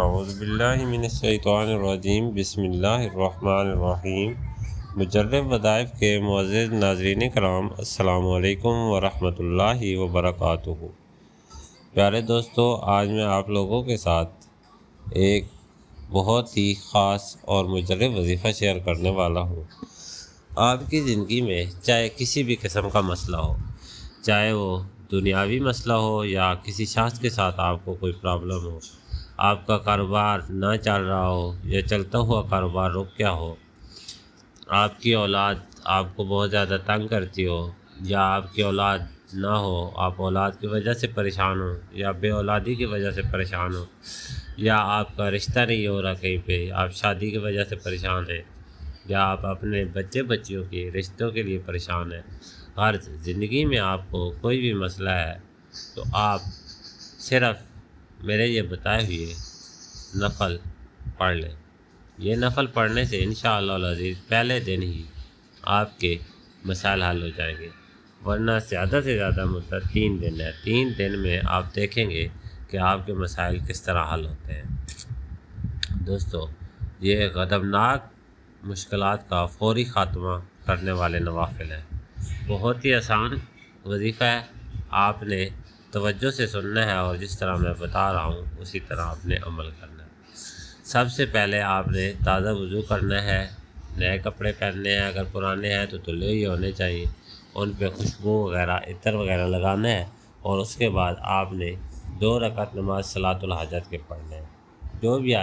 औज़ुबिल्लाहि मिनश्शैतानिर्रजीम बिस्मिल्लाहिर्रहमानिर्रहीम। मुजर्रब वज़ाइफ के मुअज़्ज़िज़ नाज़रीन कराम, अस्सलामु अलैकुम वरहमतुल्लाहि वबरकातुहू। प्यारे दोस्तों, आज मैं आप लोगों के साथ एक बहुत ही ख़ास और मुजर्रब वजीफ़ा शेयर करने वाला हूँ। आपकी ज़िंदगी में चाहे किसी भी किस्म का मसला हो, चाहे वो दुनियावी मसला हो या किसी शख्स के साथ आपको कोई प्रॉब्लम हो, आपका कारोबार ना चल रहा हो या चलता हुआ कारोबार रुक गया हो, आपकी औलाद आपको बहुत ज़्यादा तंग करती हो या आपकी औलाद ना हो, आप औलाद की वजह से परेशान हो या बे औलादी की वजह से परेशान हो, या आपका रिश्ता नहीं हो रहा कहीं पे, आप शादी की वजह से परेशान हैं, या आप अपने बच्चे बच्चियों के रिश्तों के लिए परेशान हैं। हर ज़िंदगी में आपको कोई भी मसला है तो आप सिर्फ़ मेरे ये बताए हुए नफ़ल पढ़ लें। ये नफ़ल पढ़ने से इंशाअल्लाह अज़ीज़ पहले दिन ही आपके मसाइल हल हो जाएंगे, वरना ज़्यादा से ज़्यादा मुद्दत 3 दिन है। 3 दिन में आप देखेंगे कि आपके मसाइल किस तरह हल होते हैं। दोस्तों, ये ग़ज़बनाक मुश्किलात का फ़ौरी ख़ात्मा करने वाले नवाफ़िल हैं। बहुत ही आसान वजीफ़ा है, आपने तवज्जो से सुनना है और जिस तरह मैं बता रहा हूँ उसी तरह आपने अमल करना है। सबसे पहले आपने ताज़ा वज़ू करना है, नए कपड़े पहनने हैं, अगर पुराने हैं तो धुले ही होने चाहिए, उन पे खुशबू वगैरह इत्र वगैरह लगाना है और उसके बाद आपने 2 रकात नमाज सलातुल हाजत के पढ़ने हैं। जो भी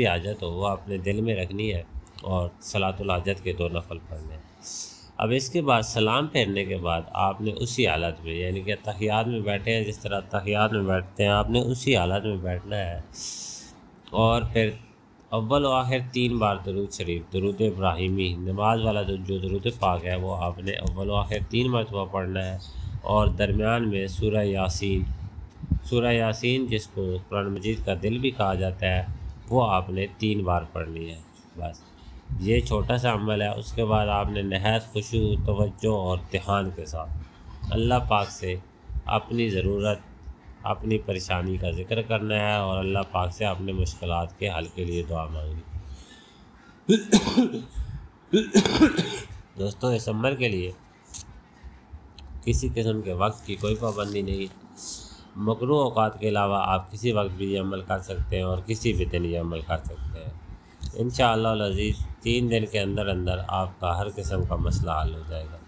हाजत हो वो आपने दिल में रखनी है और सलातुल हाजत के 2 नफ़ल पढ़ने हैं। अब इसके बाद सलाम फेरने के बाद आपने उसी हालत में, यानी कि तहियात में बैठे हैं, जिस तरह तहियात में बैठते हैं आपने उसी हालत में बैठना है और फिर अव्वल व आखिर 3 बार दरूद शरीफ, दरूद इब्राहिमी, नमाज वाला जो दरूद पाक है वो आपने अव्वल व आखिर 3 मरतबा पढ़ना है और दरमियान में सूरह यासीन जिसको कुरान मजीद का दिल भी कहा जाता है वो आपने 3 बार पढ़नी है। बस ये छोटा सा अमल है। उसके बाद आपने नहायत खुशू, तवज्जो और ध्यान के साथ अल्लाह पाक से अपनी ज़रूरत, अपनी परेशानी का ज़िक्र करना है और अल्लाह पाक से अपने मुश्किलात के हल के लिए दुआ मांगनी। दोस्तों, इस अमल के लिए किसी किस्म के वक्त की कोई पाबंदी नहीं। मकरूह औकात के अलावा आप किसी वक्त भी ये अमल कर सकते हैं और किसी भी दिन ये अमल कर सकते हैं। इंशाअल्लाह अज़ीज़ 3 दिन के अंदर अंदर आपका हर किस्म का मसला हल हो जाएगा।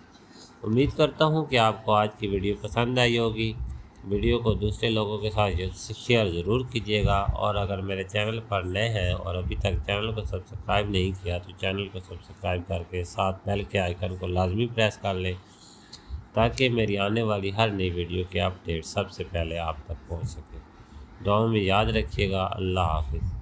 उम्मीद करता हूँ कि आपको आज की वीडियो पसंद आई होगी। वीडियो को दूसरे लोगों के साथ शेयर ज़रूर कीजिएगा और अगर मेरे चैनल पर नए हैं और अभी तक चैनल को सब्सक्राइब नहीं किया तो चैनल को सब्सक्राइब करके साथ बेल के आइकन को लाजमी प्रेस कर लें ताकि मेरी आने वाली हर नई वीडियो के अपडेट सबसे पहले आप तक पहुँच सके। दुआ में याद रखिएगा। अल्लाह हाफ़िज़।